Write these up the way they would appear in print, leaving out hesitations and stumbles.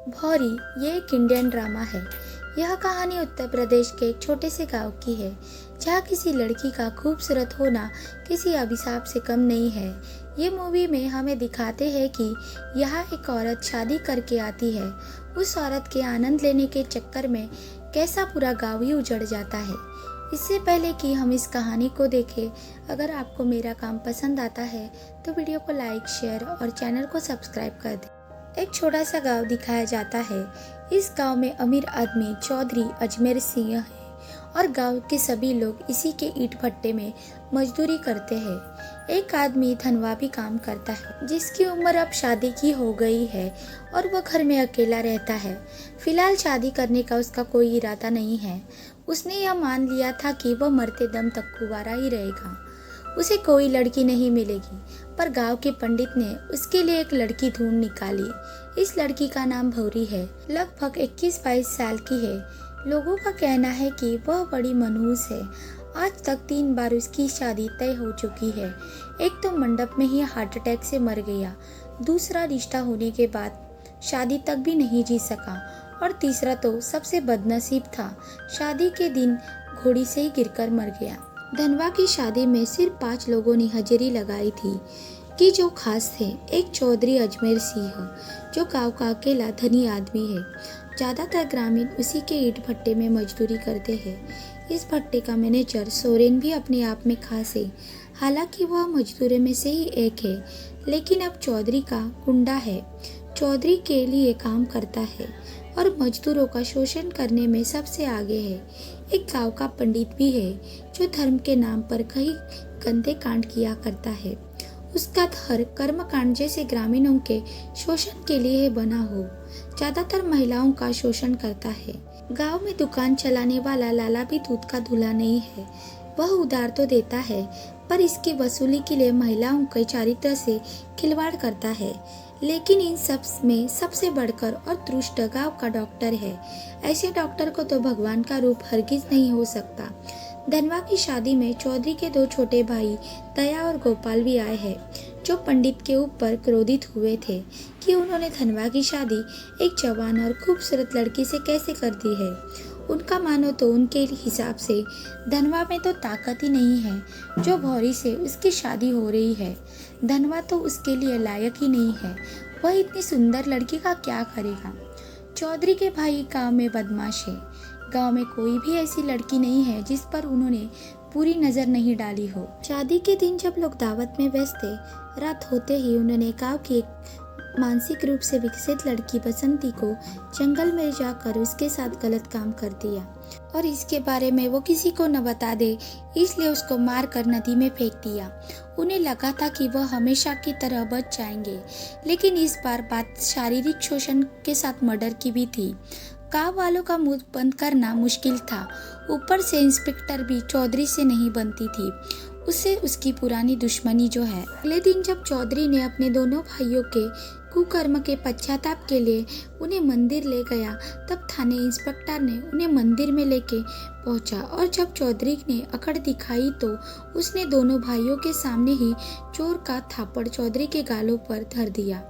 भौरी ये एक इंडियन ड्रामा है। यह कहानी उत्तर प्रदेश के एक छोटे से गांव की है, जहां किसी लड़की का खूबसूरत होना किसी अभिशाप से कम नहीं है। ये मूवी में हमें दिखाते हैं कि यहाँ एक औरत शादी करके आती है। उस औरत के आनंद लेने के चक्कर में कैसा पूरा गांव ही उजड़ जाता है। इससे पहले कि हम इस कहानी को देखें, अगर आपको मेरा काम पसंद आता है तो वीडियो को लाइक, शेयर और चैनल को सब्सक्राइब कर दें। एक छोटा सा गांव दिखाया जाता है। इस गांव में अमीर आदमी चौधरी अजमेर सिंह है और गांव के सभी लोग इसी के ईंट भट्टे में मजदूरी करते हैं। एक आदमी धनवा भी काम करता है, जिसकी उम्र अब शादी की हो गई है और वह घर में अकेला रहता है। फिलहाल शादी करने का उसका कोई इरादा नहीं है। उसने यह मान लिया था कि वह मरते दम तक कुंवारा ही रहेगा। उसे कोई लड़की नहीं मिलेगी, पर गांव के पंडित ने उसके लिए एक लड़की ढूंढ निकाली। इस लड़की का नाम भौरी है, लगभग 21-22 साल की है। लोगों का कहना है कि वह बड़ी मनहूस है। आज तक 3 बार उसकी शादी तय हो चुकी है। एक तो मंडप में ही हार्ट अटैक से मर गया, दूसरा रिश्ता होने के बाद शादी तक भी नहीं जी सका और तीसरा तो सबसे बदनसीब था, शादी के दिन घोड़ी से ही गिरकर मर गया। धनवा की शादी में सिर्फ 5 लोगों ने हाजिरी लगाई थी कि जो खास थे। एक चौधरी अजमेर सिंह, जो गांव का अकेला धनी आदमी है। ज्यादातर ग्रामीण उसी के ईंट भट्टे में मजदूरी करते हैं। इस भट्टे का मैनेजर सोरेन भी अपने आप में खास है, हालांकि वह मजदूरों में से ही एक है, लेकिन अब चौधरी का गुंडा है। चौधरी के लिए काम करता है और मजदूरों का शोषण करने में सबसे आगे है। एक गांव का पंडित भी है, जो धर्म के नाम पर कई गंदे कांड किया करता है। उसका धर्म कर्म कांड जैसे ग्रामीणों के शोषण के लिए बना हो, ज्यादातर महिलाओं का शोषण करता है। गांव में दुकान चलाने वाला लाला भी दूध का धुला नहीं है। वह उधार तो देता है, पर इसकी वसूली के लिए महिलाओं के चारित्र से खिलवाड़ करता है। लेकिन इन सब में सबसे बढ़कर और तुष्ट गांव का डॉक्टर है। ऐसे डॉक्टर को तो भगवान का रूप हरगिज नहीं हो सकता। धनवा की शादी में चौधरी के 2 छोटे भाई दया और गोपाल भी आए हैं, जो पंडित के ऊपर क्रोधित हुए थे कि उन्होंने धनवा की शादी एक जवान और खूबसूरत लड़की से कैसे कर दी है। उनका मानो तो उनके हिसाब से धनवा में तो ताकत ही नहीं है, जो भौरी से उसकी शादी हो रही है। धनवा तो उसके लिए लायक ही नहीं है। वह इतनी सुंदर लड़की का क्या करेगा। चौधरी के भाई गांव में बदमाश है। गांव में कोई भी ऐसी लड़की नहीं है जिस पर उन्होंने पूरी नजर नहीं डाली हो। शादी के दिन जब लोग दावत में व्यस्त थे, रात होते ही उन्होंने गांव की एक मानसिक रूप से विकसित लड़की बसंती को जंगल में जाकर उसके साथ गलत काम कर दिया और इसके बारे में वो किसी को न बता दे, इसलिए उसको मार कर नदी में फेंक दिया। उन्हें लगा था कि वह हमेशा की तरह बच जाएंगे, लेकिन इस बार बात शारीरिक शोषण के साथ मर्डर की भी थी। गांव वालों का मुंह बंद करना मुश्किल था। ऊपर से इंस्पेक्टर भी चौधरी से नहीं बनती थी, उससे उसकी पुरानी दुश्मनी जो है। अगले दिन जब चौधरी ने अपने दोनों भाइयों के कुकर्म के पश्चाताप के लिए उन्हें मंदिर ले गया, तब थाने इंस्पेक्टर ने उन्हें मंदिर में लेके पहुंचा और जब चौधरी ने अकड़ दिखाई तो उसने दोनों भाइयों के सामने ही चोर का थापड़ चौधरी के गालों पर धर दिया।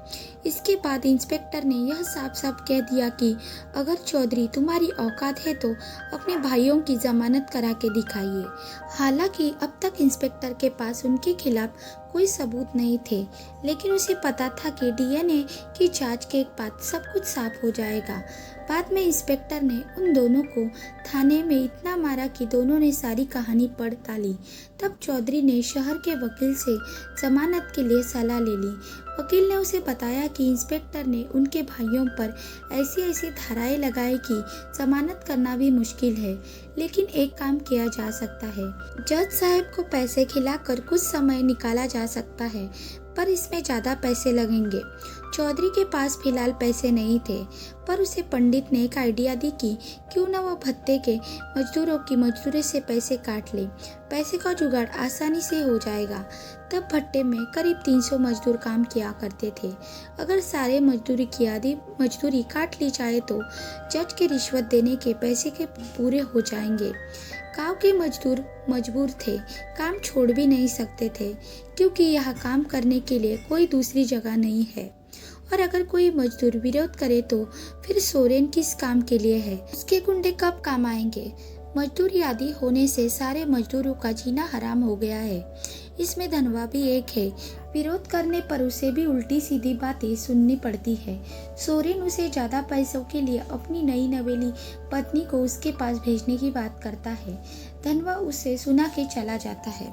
इसके बाद इंस्पेक्टर ने यह साफ साफ कह दिया कि अगर चौधरी तुम्हारी औकात है तो अपने भाइयों की जमानत करा के दिखाइए। हालांकि अब तक इंस्पेक्टर के पास उनके खिलाफ कोई सबूत नहीं थे, लेकिन उसे पता था कि डीएनए की जांच के बाद सब कुछ साफ हो जाएगा। बाद में इंस्पेक्टर ने उन दोनों को थाने में इतना मारा कि दोनों ने सारी कहानी पढ़ डाली। तब चौधरी ने शहर के वकील से जमानत के लिए सलाह ले ली। वकील ने उसे बताया कि इंस्पेक्टर ने उनके भाइयों पर ऐसी ऐसी धाराएं लगाई कि जमानत करना भी मुश्किल है, लेकिन एक काम किया जा सकता है। जज साहब को पैसे खिलाकर कुछ समय निकाला जा सकता है, पर इसमें ज़्यादा पैसे लगेंगे। चौधरी के पास फिलहाल पैसे नहीं थे, पर उसे पंडित ने एक आइडिया दी कि क्यों न वह भत्ते के मजदूरों की मजदूरी से पैसे काट ले। पैसे का जुगाड़ आसानी से हो जाएगा। तब भट्टे में करीब 300 मजदूर काम किया करते थे। अगर सारे मजदूरी की आधी मजदूरी काट ली जाए तो जज के रिश्वत देने के पैसे के पूरे हो जाएंगे। गांव के मजदूर मजबूर थे, काम छोड़ भी नहीं सकते थे, क्योंकि यहाँ काम करने के लिए कोई दूसरी जगह नहीं है और अगर कोई मजदूर विरोध करे तो फिर सोरेन किस काम के लिए है, उसके गुंडे कब काम आएंगे। मजदूरी आदि होने से सारे मजदूरों का जीना हराम हो गया है। इसमें धनवा भी एक है। विरोध करने पर उसे भी उल्टी सीधी बातें सुननी पड़ती है। सोरेन उसे ज्यादा पैसों के लिए अपनी नई नवेली पत्नी को उसके पास भेजने की बात करता है। धनवा उसे सुना के चला जाता है।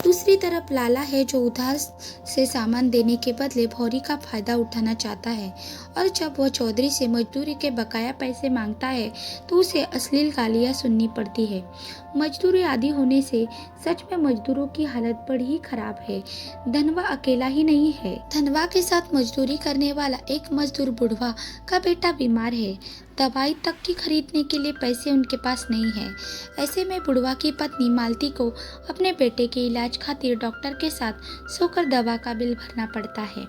दूसरी तरफ लाला है जो उधार से सामान देने के बदले भौरी का फायदा उठाना चाहता है, और जब वह चौधरी से मजदूरी के बकाया पैसे मांगता है तो उसे अश्लील गालियां सुननी पड़ती है। मजदूरी आदि होने से सच में मजदूरों की हालत बड़ी ही खराब है। धनवा अकेला ही नहीं है। धनवा के साथ मजदूरी करने वाला एक मजदूर बुढ़वा का बेटा बीमार है। दवाई तक की खरीदने के लिए पैसे उनके पास नहीं है। ऐसे में बुढ़वा की पत्नी मालती को अपने बेटे के इलाज खातिर डॉक्टर के साथ सोकर दवा का बिल भरना पड़ता है।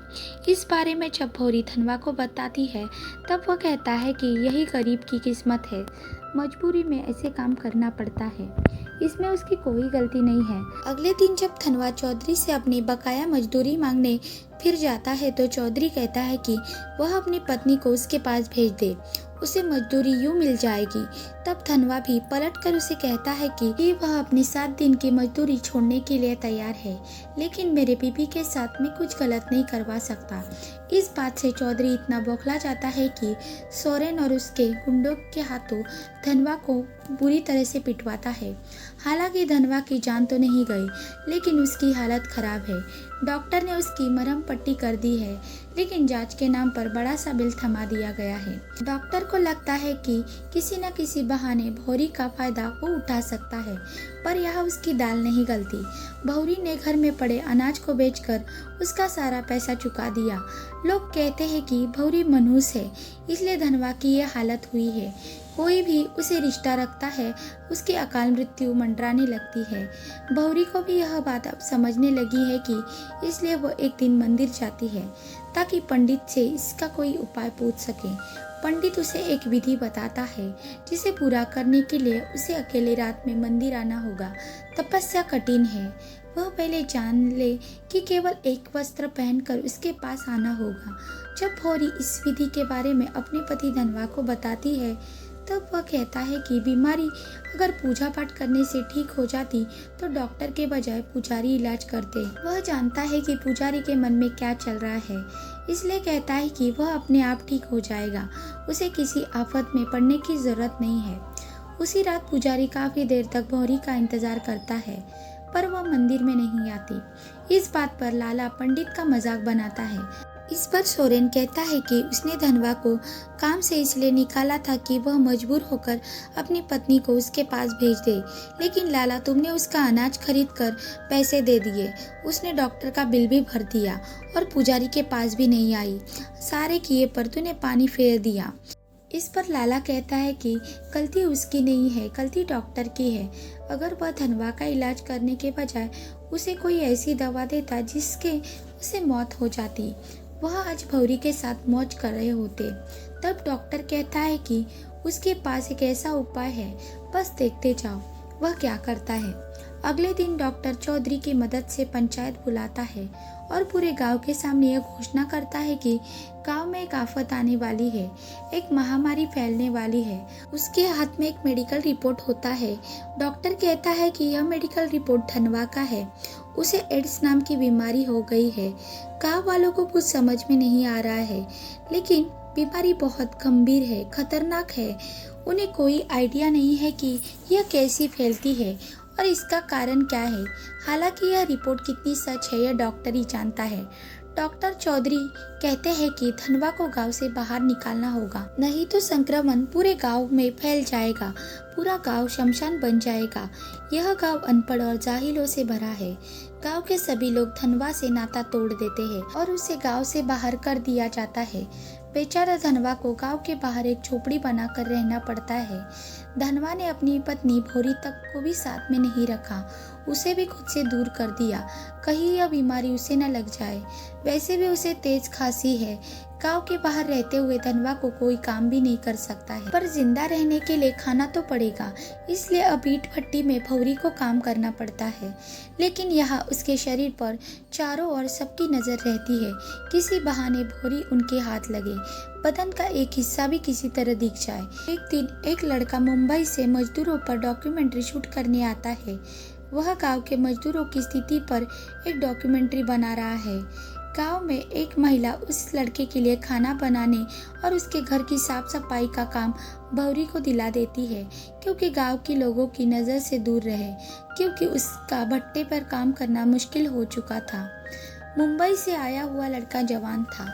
इस बारे में जब भौरी धनवा को बताती है तब वह कहता है कि यही गरीब की किस्मत है, मजबूरी में ऐसे काम करना पड़ता है, इसमें उसकी कोई गलती नहीं है। अगले दिन जब धनवा चौधरी से अपनी बकाया मजदूरी मांगने फिर जाता है तो चौधरी कहता है कि वह अपनी पत्नी को उसके पास भेज दे, उसे मजदूरी यूं मिल जाएगी। तब धनवा भी पलट कर उसे कहता है कि वह अपनी 7 दिन की मजदूरी छोड़ने के लिए तैयार है, लेकिन मेरे बीबी के साथ मैं कुछ गलत नहीं करवा सकता। इस बात से चौधरी इतना बौखला जाता है कि सोरेन और उसके गुंडों के हाथों धनवा को बुरी तरह से पिटवाता है। हालांकि धनवा की जान तो नहीं गई, लेकिन उसकी हालत खराब है। डॉक्टर ने उसकी मरहम पट्टी कर दी है, लेकिन जांच के नाम पर बड़ा सा बिल थमा दिया गया है। डॉक्टर को लगता है कि किसी न किसी बहाने भौरी का फायदा वो उठा सकता है, पर यह उसकी दाल नहीं गलती। भौरी ने घर में पड़े अनाज को बेचकर उसका सारा पैसा चुका दिया। लोग कहते हैं कि भौरी मनहूस है, इसलिए धनवा की ये हालत हुई है। कोई भी उसे रिश्ता रखता है उसकी अकाल मृत्यु मंडराने लगती है। भौरी को भी यह बात अब समझने लगी है कि इसलिए वो एक दिन मंदिर जाती है ताकि पंडित से इसका कोई उपाय पूछ सके। पंडित उसे एक विधि बताता है जिसे पूरा करने के लिए उसे अकेले रात में मंदिर आना होगा। तपस्या कठिन है, वह पहले जान ले कि केवल एक वस्त्र पहनकर उसके पास आना होगा। जब भौरी इस विधि के बारे में अपने पति धनवा को बताती है तब वह कहता है कि बीमारी अगर पूजा पाठ करने से ठीक हो जाती तो डॉक्टर के बजाय पुजारी इलाज करते। वह जानता है कि पुजारी के मन में क्या चल रहा है, इसलिए कहता है कि वह अपने आप ठीक हो जाएगा, उसे किसी आफत में पड़ने की जरूरत नहीं है। उसी रात पुजारी काफी देर तक भौरी का इंतजार करता है, पर वह मंदिर में नहीं आती। इस बात पर लाला पंडित का मजाक बनाता है। इस पर सोरेन कहता है कि उसने धनवा को काम से इसलिए निकाला था कि वह मजबूर होकर अपनी पत्नी को उसके पास भेज दे, लेकिन लाला तुमने उसका अनाज खरीद कर पैसे दे दिए, उसने डॉक्टर का बिल भी भर दिया और पुजारी के पास भी नहीं आई, सारे किए पर तूने पानी फेर दिया। इस पर लाला कहता है कि गलती उसकी नहीं है, गलती डॉक्टर की है। अगर वह धनवा का इलाज करने के बजाय उसे कोई ऐसी दवा देता जिसके उसे मौत हो जाती, वह आज भौरी के साथ मौज कर रहे होते। तब डॉक्टर कहता है कि उसके पास एक ऐसा उपाय है, बस देखते जाओ वह क्या करता है। अगले दिन डॉक्टर चौधरी की मदद से पंचायत बुलाता है और पूरे गांव के सामने यह घोषणा करता है कि गांव में एक आफत आने वाली है, एक महामारी फैलने वाली है। उसके हाथ में एक मेडिकल रिपोर्ट होता है। डॉक्टर कहता है कि यह मेडिकल रिपोर्ट धनवा का है, उसे एड्स नाम की बीमारी हो गई है। गांव वालों को कुछ समझ में नहीं आ रहा है, लेकिन बीमारी बहुत गंभीर है, खतरनाक है। उन्हें कोई आइडिया नहीं है कि यह कैसी फैलती है और इसका कारण क्या है। हालांकि यह रिपोर्ट कितनी सच है यह डॉक्टर ही जानता है। डॉक्टर चौधरी कहते हैं कि धनवा को गांव से बाहर निकालना होगा, नहीं तो संक्रमण पूरे गांव में फैल जाएगा, पूरा गांव शमशान बन जाएगा। यह गांव अनपढ़ और जाहिलों से भरा है। गांव के सभी लोग धनवा से नाता तोड़ देते हैं और उसे गांव से बाहर कर दिया जाता है। बेचारा धनवा को गांव के बाहर एक झोपड़ी बनाकर रहना पड़ता है। धनवा ने अपनी पत्नी भौरी तक को भी साथ में नहीं रखा, उसे भी खुद से दूर कर दिया, कहीं यह बीमारी उसे न लग जाए। वैसे भी उसे तेज खांसी है, गांव के बाहर रहते हुए धनवा को कोई काम भी नहीं कर सकता है, पर जिंदा रहने के लिए खाना तो पड़ेगा, इसलिए अब ईंट भट्टी में भौरी को काम करना पड़ता है। लेकिन यहाँ उसके शरीर पर चारों ओर सबकी नजर रहती है, किसी बहाने भौरी उनके हाथ लगे, बदन का एक हिस्सा भी किसी तरह दिख जाए। एक दिन एक लड़का मुंबई से मजदूरों पर डॉक्यूमेंट्री शूट करने आता है। वह गांव के मजदूरों की स्थिति पर एक डॉक्यूमेंट्री बना रहा है। गांव में एक महिला उस लड़के के लिए खाना बनाने और उसके घर की साफ सफाई का काम भौरी को दिला देती है, क्योंकि गांव के लोगों की नज़र से दूर रहे, क्योंकि उसका भट्टे पर काम करना मुश्किल हो चुका था। मुंबई से आया हुआ लड़का जवान था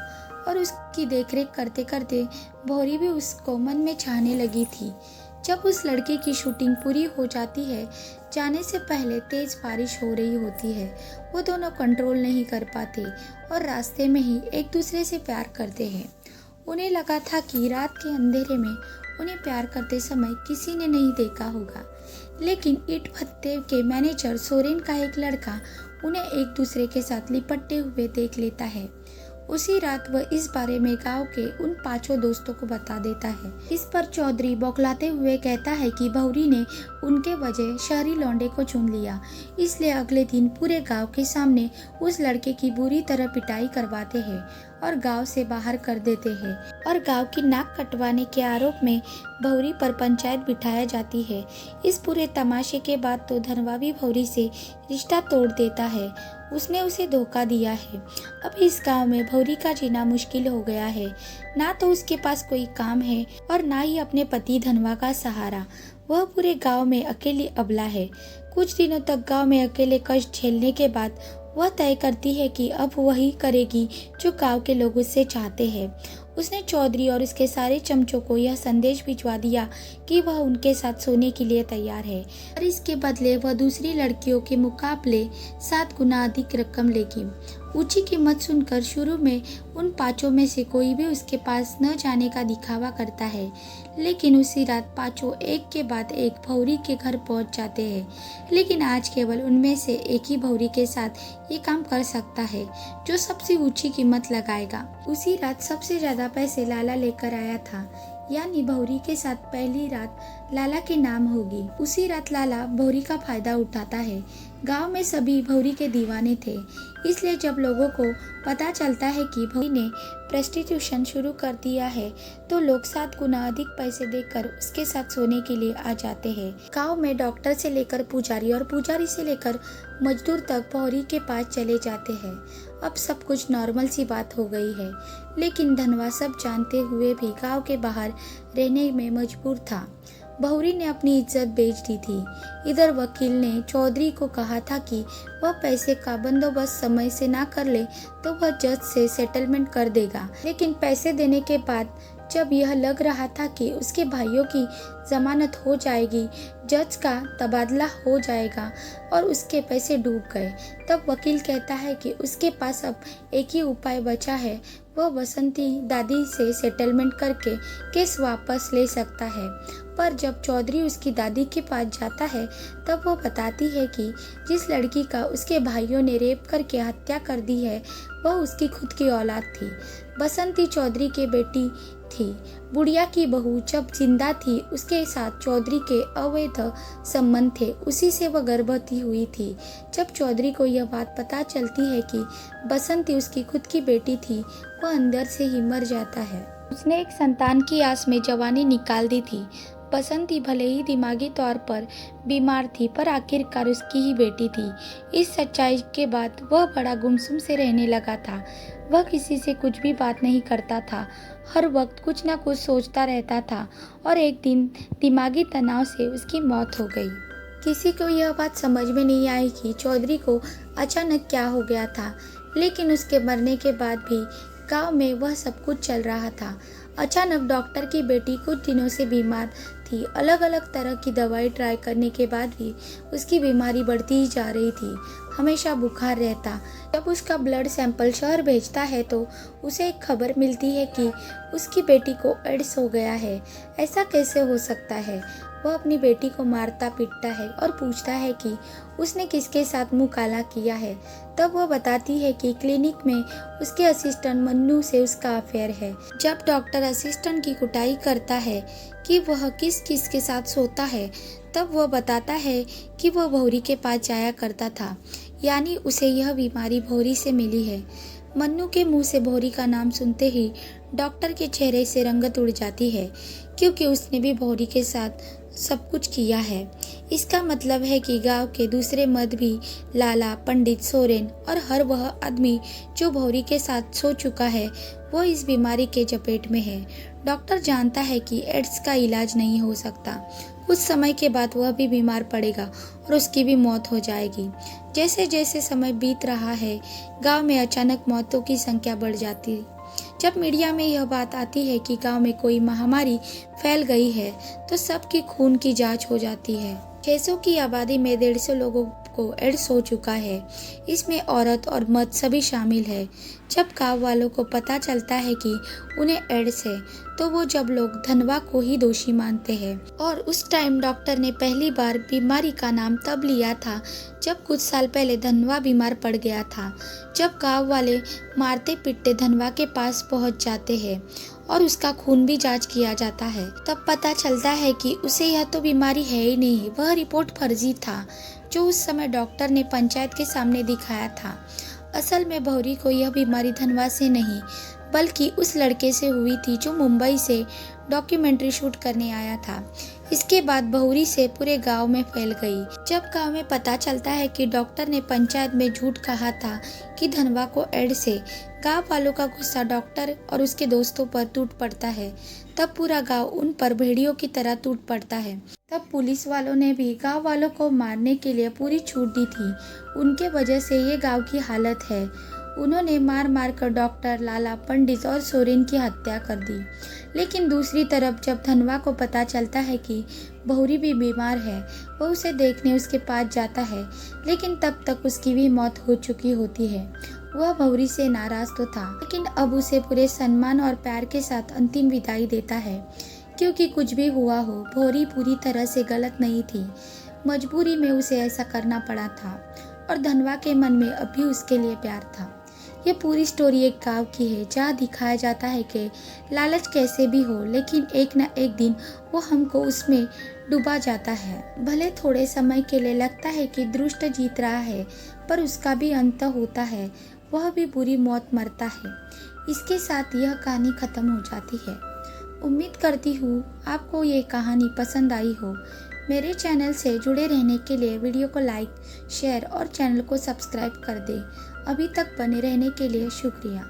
और उसकी देखरेख करते करते भौरी भी उसको मन में चाहने लगी थी। जब उस लड़के की शूटिंग पूरी हो जाती है, जाने से पहले तेज बारिश हो रही होती है। वो दोनों कंट्रोल नहीं कर पाते और रास्ते में ही एक दूसरे से प्यार करते हैं। उन्हें लगा था कि रात के अंधेरे में उन्हें प्यार करते समय किसी ने नहीं देखा होगा, लेकिन ईंट भट्टे के मैनेजर सोरेन का एक लड़का उन्हें एक दूसरे के साथ लिपटते हुए देख लेता है। उसी रात वह इस बारे में गांव के उन 5 दोस्तों को बता देता है। इस पर चौधरी बौखलाते हुए कहता है कि भौरी ने उनके वजह शहरी लौंडे को चुन लिया, इसलिए अगले दिन पूरे गांव के सामने उस लड़के की बुरी तरह पिटाई करवाते हैं और गांव से बाहर कर देते हैं और गांव की नाक कटवाने के आरोप में भौरी पर पंचायत बिठाया जाती है। इस पूरे तमाशे के बाद तो धनवा भी भौरी से रिश्ता तोड़ देता है। उसने उसे धोखा दिया है। अब इस गांव में भौरी का जीना मुश्किल हो गया है। ना तो उसके पास कोई काम है और ना ही अपने पति धनवा का सहारा। वह पूरे गांव में अकेली अबला है। कुछ दिनों तक गांव में अकेले कष्ट झेलने के बाद वह तय करती है कि अब वही करेगी जो गांव के लोग उससे चाहते हैं। उसने चौधरी और उसके सारे चमचों को यह संदेश भिजवा दिया कि वह उनके साथ सोने के लिए तैयार है और इसके बदले वह दूसरी लड़कियों के मुकाबले 7 गुना अधिक रकम लेगी। ऊंची कीमत सुनकर शुरू में उन 5 में से कोई भी उसके पास न जाने का दिखावा करता है, लेकिन उसी रात 5 एक के बाद एक भौरी के घर पहुंच जाते हैं। लेकिन आज केवल उनमें से एक ही भौरी के साथ ये काम कर सकता है जो सबसे ऊंची कीमत लगाएगा। उसी रात सबसे ज्यादा पैसे लाला लेकर आया था, यानी भौरी के साथ पहली रात लाला के नाम होगी। उसी रात लाला भौरी का फायदा उठाता है। गांव में सभी भौरी के दीवाने थे, इसलिए जब लोगों को पता चलता है कि भौरी ने प्रोस्टिट्यूशन शुरू कर दिया है तो लोग 7 गुना अधिक पैसे देकर उसके साथ सोने के लिए आ जाते हैं। गांव में डॉक्टर से लेकर पुजारी और पुजारी से लेकर मजदूर तक भौरी के पास चले जाते हैं। अब सब कुछ नॉर्मल सी बात हो गई है, लेकिन धनवा सब जानते हुए भी गांव के बाहर रहने में मजबूर था। भौरी ने अपनी इज्जत बेच दी थी। इधर वकील ने चौधरी को कहा था कि वह पैसे का बंदोबस्त समय से ना कर ले तो वह जज से सेटलमेंट कर देगा, लेकिन पैसे देने के बाद जब यह लग रहा था कि उसके भाइयों की जमानत हो जाएगी, जज का तबादला हो जाएगा और उसके पैसे डूब गए, तब वकील कहता है कि उसके पास अब एक ही उपाय बचा है, वह बसंती दादी से सेटलमेंट करके केस वापस ले सकता है। पर जब चौधरी उसकी दादी के पास जाता है तब वो बताती है कि जिस लड़की का उसके भाइयों ने रेप करके हत्या कर दी है वह उसकी खुद की औलाद थी। बसंती चौधरी के बेटी थी। बुढ़िया की बहू जब जिंदा थी उसके साथ चौधरी के अवैध संबंध थे, उसी से वह गर्भवती हुई थी। जब चौधरी को यह बात पता चलती है कि बसंती उसकी खुद की बेटी थी, वह अंदर से ही मर जाता है। उसने एक संतान की आस में जवानी निकाल दी थी। बसंती भले ही दिमागी तौर पर बीमार थी, पर आखिरकार उसकी ही बेटी थी। इस सच्चाई के बाद वह बड़ा गुमसुम से रहने लगा था। वह किसी से कुछ भी बात नहीं करता था, हर वक्त कुछ ना कुछ सोचता रहता था और एक दिन दिमागी तनाव से उसकी मौत हो गई। किसी को यह बात समझ में नहीं आई कि चौधरी को अचानक क्या हो गया था, लेकिन उसके मरने के बाद भी गांव में वह सब कुछ चल रहा था। अचानक डॉक्टर की बेटी कुछ दिनों से बीमार थी। अलग अलग तरह की दवाई ट्राई करने के बाद भी उसकी बीमारी बढ़ती ही जा रही थी। हमेशा बुखार रहता। जब उसका ब्लड सैंपल शहर भेजता है तो उसे एक खबर मिलती है कि उसकी बेटी को एड्स हो गया है। ऐसा कैसे हो सकता है? वह अपनी बेटी को मारता पीटता है और पूछता है कि उसने किसके साथ मुंह काला किया है। तब वह बताती है कि क्लिनिक में उसके असिस्टेंट मन्नू से उसका अफेयर है। जब डॉक्टर असिस्टेंट की कुटाई करता है कि वह किस किस के साथ सोता है, तब वह बताता है कि वह भौरी के पास जाया करता था, यानी उसे यह बीमारी भौरी से मिली है। मन्नू के मुंह से भौरी का नाम सुनते ही डॉक्टर के चेहरे से रंगत उड़ जाती है, क्योंकि उसने भी भौरी के साथ सब कुछ किया है। इसका मतलब है कि गांव के दूसरे मर्द भी लाला, पंडित, सोरेन और हर वह आदमी जो भौरी के साथ सो चुका है, वो इस बीमारी के चपेट में है। डॉक्टर जानता है कि एड्स का इलाज नहीं हो सकता। कुछ समय के बाद वह भी बीमार पड़ेगा और उसकी भी मौत हो जाएगी। जैसे जैसे समय बीत रहा है, गांव में अचानक मौतों की संख्या बढ़ जाती। जब मीडिया में यह बात आती है कि गांव में कोई महामारी फैल गई है, तो सबकी खून की जांच हो जाती है। 600 की आबादी में 150 लोगों को एड्स हो चुका है। इसमें औरत और मर्द सभी शामिल है। जब गांव वालों को पता चलता है कि उन्हें एड्स है, तो वो जब लोग धनवा को ही दोषी मानते हैं। और उस टाइम डॉक्टर ने पहली बार बीमारी का नाम तब लिया था जब कुछ साल पहले धनवा बीमार पड़ गया था। जब गांव वाले मारते पीटते धनवा के पास पहुंच जाते हैं और उसका खून भी जांच किया जाता है, तब पता चलता है कि उसे यह तो बीमारी है ही नहीं, वह रिपोर्ट फर्जी था जो उस समय डॉक्टर ने पंचायत के सामने दिखाया था। असल में भौरी को यह बीमारी धनवा से नहीं, बल्कि उस लड़के से हुई थी जो मुंबई से डॉक्यूमेंट्री शूट करने आया था। इसके बाद भौरी से पूरे गांव में फैल गई। जब गांव में पता चलता है कि डॉक्टर ने पंचायत में झूठ कहा था कि धनवा को एड्स है, गांव वालों का गुस्सा डॉक्टर और उसके दोस्तों पर टूट पड़ता है। तब पूरा गांव उन पर भेड़ियों की तरह टूट पड़ता है। तब पुलिस वालों ने भी गांव वालों को मारने के लिए पूरी छूट दी थी। उनके वजह से ये गांव की हालत है। उन्होंने मार मार कर डॉक्टर, लाला, पंडित और सोरेन की हत्या कर दी। लेकिन दूसरी तरफ जब धनवा को पता चलता है कि भौरी भी बीमार है, वह उसे देखने उसके पास जाता है, लेकिन तब तक उसकी भी मौत हो चुकी होती है। वह भौरी से नाराज तो था, लेकिन अब उसे पूरे सम्मान और प्यार के साथ अंतिम विदाई देता है, क्योंकि कुछ भी हुआ हो, भौरी पूरी तरह से गलत नहीं थी। मजबूरी में उसे ऐसा करना पड़ा था और धनवा के मन में अभी उसके लिए प्यार था। ये पूरी स्टोरी एक गांव की है, जहाँ दिखाया जाता है कि लालच कैसे भी हो, लेकिन एक न एक दिन वो हमको उसमें डुबा जाता है। भले थोड़े समय के लिए लगता है कि दुष्ट जीत रहा है, पर उसका भी अंत होता है, वह भी बुरी मौत मरता है। इसके साथ यह कहानी खत्म हो जाती है। उम्मीद करती हूँ आपको ये कहानी पसंद आई हो। मेरे चैनल से जुड़े रहने के लिए वीडियो को लाइक, शेयर और चैनल को सब्सक्राइब कर दें। अभी तक बने रहने के लिए शुक्रिया।